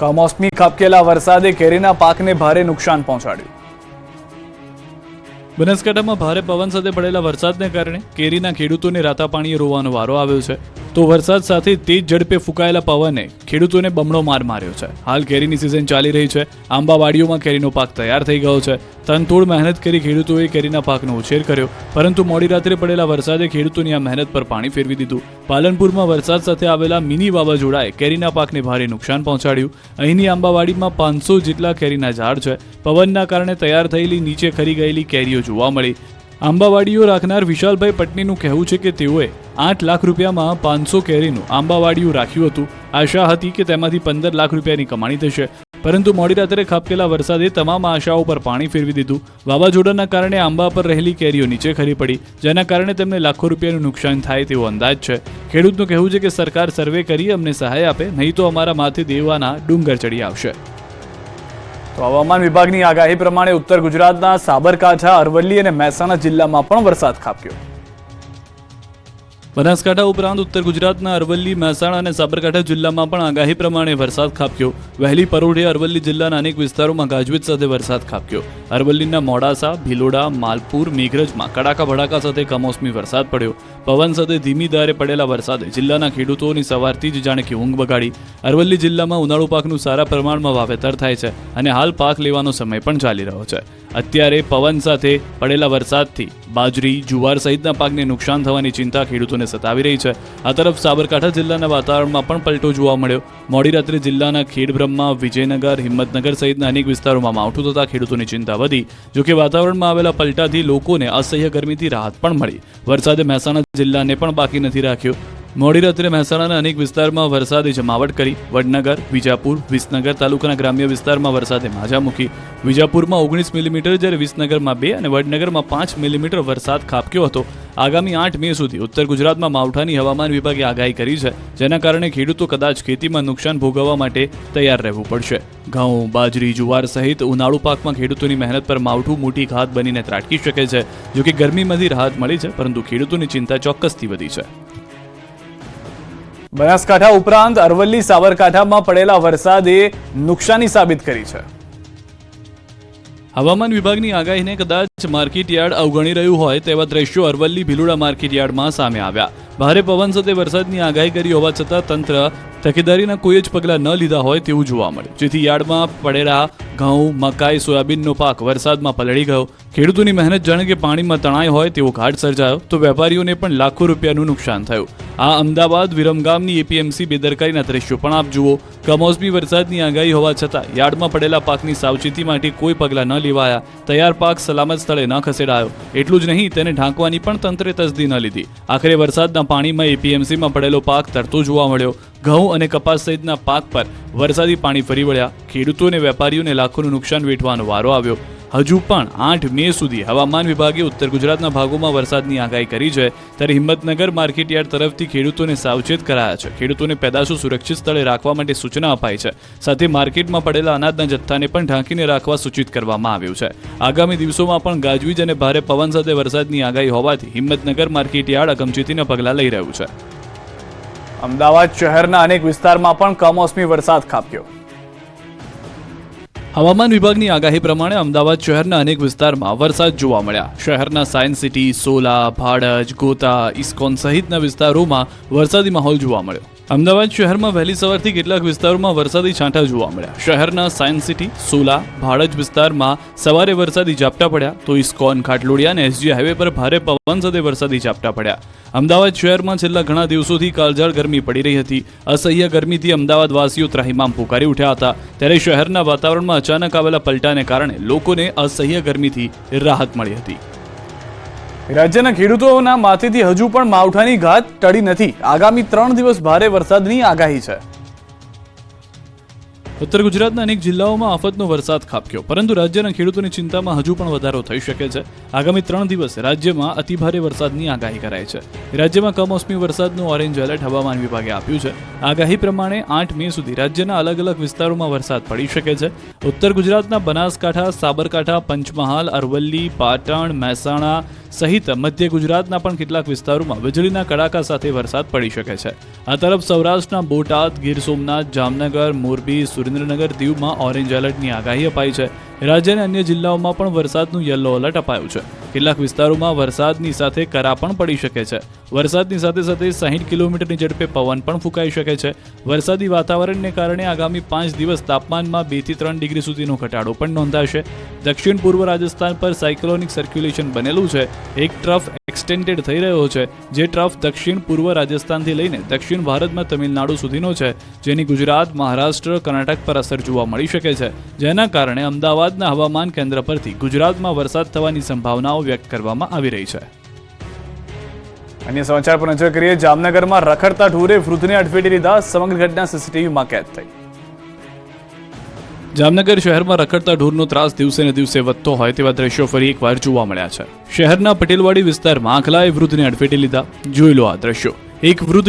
કમોસમી ખાબકેલા વરસાદે કેરીના પાકને ભારે નુકસાન પહોંચાડ્યું. બનાસકાંઠામાં ભારે પવન સાથે પડેલા વરસાદને કારણે કેરીના ખેડૂતોને રાતા પાણીએ રોવાનો વારો આવ્યો છે. તો વરસાદ સાથે તેજ ઝડપે ફૂંકાયેલા પવને ખેડૂતોને બમણો માર માર્યો છે. હાલ કેરીની સિઝન ચાલી રહી છે. આંબાવાડીઓમાં કેરીનો પાક તૈયાર થઈ ગયો છે. તનતોડ મહેનત કરી ખેડૂતોએ કેરીના પાકનો ઉછેર કર્યો, પરંતુ મોડી રાત્રે પડેલા વરસાદે ખેડૂતોની આ મહેનત પર પાણી ફેરવી દીધું. પાલનપુરમાં વરસાદ સાથે આવેલા મિની વાવાઝોડાએ કેરીના પાકને ભારે નુકસાન પહોંચાડ્યું. અહીંની આંબાવાડીમાં 500 જેટલા કેરીના ઝાડ છે. પવનના કારણે તૈયાર થયેલી નીચે ખરી ગયેલી કેરીઓ જોવા મળી. આંબાવાડીઓ રાખનાર વિશાલભાઈ પટનીનું કહેવું છે કે તેઓએ 8 લાખ રૂપિયામાં 500 કેરીનું આંબાવાડીઓ રાખ્યું હતું. આશા હતી કે તેમાંથી 15 લાખ રૂપિયાની કમાણી થશે, પરંતુ મોડી રાત્રે ખાબકેલા વરસાદે તમામ આશાઓ પર પાણી ફેરવી દીધું. વાવાઝોડાના કારણે આંબા પર રહેલી કેરીઓ નીચે ખરી પડી, જેના કારણે તેમને લાખો રૂપિયાનું નુકસાન થાય તેવો અંદાજ છે. ખેડૂતનું કહેવું છે કે સરકાર સર્વે કરી અમને સહાય આપે, નહીં તો અમારા માથે દેવાના ડુંગર ચડી આવશે. તો હવામાન વિભાગની આગાહી પ્રમાણે ઉત્તર ગુજરાતના સાબરકાંઠા, અરવલ્લી અને મહેસાણા જિલ્લામાં પણ વરસાદ ખાબક્યો. બનાસકાંઠા ઉપરાંત ઉત્તર ગુજરાતના અરવલ્લી, મહેસાણા અને સાબરકાંઠા જિલ્લામાં પણ આગાહી પ્રમાણે વરસાદ ખાબક્યો. વહેલી પરોઢે અરવલ્લી જિલ્લાના અનેક વિસ્તારોમાં ગાજવીજ સાથે વરસાદ ખાબક્યો. અરવલ્લીના મોડાસા, ભિલોડા, માલપુર, મેઘરજમાં કડાકા ભડાકા સાથે કમોસમી વરસાદ પડ્યો. પવન સાથે ધીમી ધારે પડેલા વરસાદે જિલ્લાના ખેડૂતોની સવારથી જ જાણે કે ઊંઘ બગાડી. અરવલ્લી જિલ્લામાં ઉનાળુ પાકનું સારા પ્રમાણમાં વાવેતર થાય છે અને હાલ પાક લેવાનો સમય પણ ચાલી રહ્યો છે. અત્યારે પવન સાથે પડેલા વરસાદથી બાજરી, જુવાર સહિતના પાકને નુકસાન થવાની ચિંતા ખેડૂતોને સતાવી રહી છે. આ તરફ સાબરકાંઠા જિલ્લાના વાતાવરણમાં પણ પલટો જોવા મળ્યો. મોડી રાત્રે જિલ્લાના ખેડબ્રહ્મા, વિજયનગર, હિંમતનગર સહિતના અનેક વિસ્તારોમાં માવઠું થતા ખેડૂતોની ચિંતા વધી. જોકે વાતાવરણમાં આવેલા પલટાથી લોકોને અસહ્ય ગરમીથી રાહત પણ મળી. વરસાદે મહેસાણા જિલ્લાને પણ બાકી નથી રાખ્યો. મોડી રાત્રે મહેસાણાના અનેક વિસ્તારમાં વરસાદે જમાવટ કરી. વડનગર, વિજાપુર, વિસનગર તાલુકાના ગ્રામ્ય વિસ્તારમાં વરસાદે માજા મૂકી. વિજાપુરમાં 19 મિલીમીટર, જ્યારે વિસનગરમાં 2 અને વડનગરમાં 5 મિલીમીટર વરસાદ ખાબક્યો હતો. આગામી 8 મે સુધી ઉત્તર ગુજરાતમાં માવઠાની હવામાન વિભાગે આગાહી કરી છે, જેના કારણે ખેડૂતો કદાચ ખેતીમાં નુકસાન ભોગવવા માટે તૈયાર રહેવું પડશે. ઘઉં, બાજરી, જુવાર સહિત ઉનાળુ પાકમાં ખેડૂતોની મહેનત પર માવઠું મોટી ઘાત બનીને ત્રાટકી શકે છે. જોકે ગરમીમાંથી રાહત મળી છે, પરંતુ ખેડૂતોની ચિંતા ચોક્કસથી વધી છે. બનાસકાંઠા ઉપરાંત અરવલ્લી, સાબરકાંઠામાં પડેલા વરસાદે નુકસાની સાબિત કરી છે. હવામાન વિભાગની આગાહીને કદાચ માર્કેટયાર્ડ અવગણી રહ્યું હોય તેવા દ્રશ્યો અરવલ્લી ભિલોડા માર્કેટયાર્ડમાં સામે આવ્યા. ભારે પવન સાથે વરસાદની આગાહી કરી હોવા છતાં તંત્ર તકેદારીના કોઈ જ પગલાં ન લીધા હોય તેવું જોવા મળે, જેથી યાર્ડમાં પડેલા ઘઉં, મકાઈ, સોયાબીનનો પાક વરસાદમાં પલળી ગયો. ખેડૂતોની મહેનત જાણે કે પાણીમાં તણાઈ હોય તેવો ઘાટ સર્જાયો, તો વેપારીઓને પણ લાખો રૂપિયાનું નુકસાન થયું. આ અમદાવાદ વિરમગામની એપીએમસી બેદરકારીના દ્રશ્યો પણ આપ જુઓ. કમોસમી વરસાદની આગાહી હોવા છતાં યાર્ડમાં પડેલા પાકની સાવચેતી માટે કોઈ પગલાં ન લેવાયા. તૈયાર પાક સલામત સ્થળે ન ખસેડાયો. એટલું જ નહીં, તેને ઢાંકવાની પણ તંત્રે તસદી ન લીધી. આખરે વરસાદના પાણીમાં એપીએમસીમાં પડેલો પાક તરતો જોવા મળ્યો. ઘઉં અને કપાસ સહિતના પાક પર વરસાદી પાણી ફરી વળ્યા. ખેડૂતો અને વેપારીઓને લાખોનું નુકસાન વેઠવાનો વારો આવ્યો. હજુ પણ 8 મે સુધી હવામાન વિભાગે ઉત્તર ગુજરાતના ભાગોમાં વરસાદની આગાહી કરી છે, ત્યારે હિંમતનગર માર્કેટયાર્ડ તરફથી ખેડૂતોને સાવચેત કરાયા છે. ખેડૂતોને પેદાશો સુરક્ષિત સ્થળે રાખવા માટે સૂચના અપાઈ છે. સાથે માર્કેટમાં પડેલા અનાજના જથ્થાને પણ ઢાંકીને રાખવા સૂચિત કરવામાં આવ્યું છે. આગામી દિવસોમાં પણ ગાજવીજ અને ભારે પવન સાથે વરસાદની આગાહી હોવાથી હિંમતનગર માર્કેટયાર્ડ અગમચેતીના પગલાં લઈ રહ્યું છે. અમદાવાદ શહેરના અનેક વિસ્તારમાં પણ કમોસમી વરસાદ ખાબક્યો. હવામાન વિભાગની આગાહી પ્રમાણે અમદાવાદ શહેરના અનેક વિસ્તારમાં વરસાદ જોવા મળ્યા. શહેરના સાયન્સ સિટી, સોલા, ભાડજ, ગોતા, ઇસ્કોન સહિતના વિસ્તારોમાં વરસાદી માહોલ જોવા મળ્યો. અમદાવાદ શહેરમાં વહેલી સવારથી કેટલાક વિસ્તારોમાં વરસાદી છાંટા જોવા મળ્યા. શહેરના સાયન્સ સિટી, સોલા, ભાડજ વિસ્તારમાં સવારે વરસાદી ઝાપટા પડ્યા, તો ઇસ્કોન, ખાટલોડિયા અને એસજી હાઈવે પર ભારે પવન સાથે વરસાદી ઝાપટા પડ્યા. અમદાવાદ શહેરમાં છેલ્લા ઘણા દિવસોથી કાળઝાળ ગરમી પડી રહી હતી. અસહ્ય ગરમીથી અમદાવાદવાસીઓ ત્રાહિમામ પુકારી ઉઠ્યા હતા, ત્યારે શહેરના વાતાવરણમાં અચાનક આવેલા પલટાને કારણે લોકોને અસહ્ય ગરમીથી રાહત મળી હતી. રાજ્યના ખેડૂતોના માથેથી હજુ પણ માવઠાની ઘાત ટળી નથી. આગામી 3 દિવસ ભારે વરસાદની આગાહી છે. ઉત્તર ગુજરાતના અનેક જિલ્લાઓમાં આફતનો વરસાદ ખાબક્યો, પરંતુ રાજ્યના ખેડૂતોની ચિંતામાં હજુ પણ વધારો થઈ શકે છે. આગામી 3 દિવસ રાજ્યમાં અતિભારે વરસાદની આગાહી કરાઈ છે. રાજ્યમાં કમોસમી વરસાદનું ઓરેન્જ એલર્ટ હવામાન વિભાગે આપ્યું છે. આગાહી પ્રમાણે 8 મે સુધી રાજ્યના અલગ અલગ વિસ્તારોમાં વરસાદ પડી શકે છે. ઉત્તર ગુજરાતના બનાસકાંઠા, સાબરકાંઠા, પંચમહાલ, અરવલ્લી, પાટણ, મહેસાણા સહિત મધ્ય ગુજરાતના પણ કેટલાક વિસ્તારોમાં વીજળીના કડાકા સાથે વરસાદ પડી શકે છે. આ તરફ સૌરાષ્ટ્રના બોટાદ, ગીર સોમનાથ, જામનગર, મોરબી, સુરેન્દ્રનગર, દીવમાં ઓરેન્જ એલર્ટની આગાહી અપાઈ છે. રાજ્યના અન્ય જિલ્લાઓમાં પણ વરસાદનું યલો એલર્ટ અપાયું છે. કેટલાક વિસ્તારોમાં વરસાદની સાથે કરા પણ પડી શકે છે. વરસાદની સાથે સાથે 60 કિલોમીટરની ઝડપે પવન પણ ફૂંકાઈ શકે છે. વરસાદી વાતાવરણને કારણે આગામી 5 દિવસ તાપમાનમાં 2 થી 3 ડિગ્રી સુધીનો ઘટાડો પણ નોંધાશે. દક્ષિણ પૂર્વ રાજસ્થાન પર સાયક્લોનિક સર્ક્યુલેશન બનેલું છે. એક ટ્રફ એક્સટેન્ડેડ થઈ રહ્યો છે, જે ટ્રફ દક્ષિણ પૂર્વ રાજસ્થાનથી લઈને દક્ષિણ ભારતમાં તમિલનાડુ સુધીનો છે, જેની ગુજરાત, મહારાષ્ટ્ર, કર્ણાટક પર અસર જોવા મળી શકે છે. જેના કારણે અમદાવાદના હવામાન કેન્દ્ર પરથી ગુજરાતમાં વરસાદ થવાની સંભાવનાઓ વ્યક્ત કરવામાં આવી રહી છે. અન્ય સમાચાર પર નજર કરીએ. જામનગરમાં રખડતા ઢોરે વૃદ્ધને અડફેટે લીધા. સમગ્ર ઘટના સીસીટીવીમાં કેદ થઈ. જામનગર શહેરમાં રખડતા ઢોરનો ત્રાસ દિવસે ને દિવસે વધતો હોય તેવા દ્રશ્યો ફરી એકવાર જોવા મળ્યા છે. શહેરના પટેલવાડી વિસ્તારમાં આખલાએ વૃદ્ધને અડફેટે લીધા. જોઈ લો આ દ્રશ્યો. એક વૃદ્ધ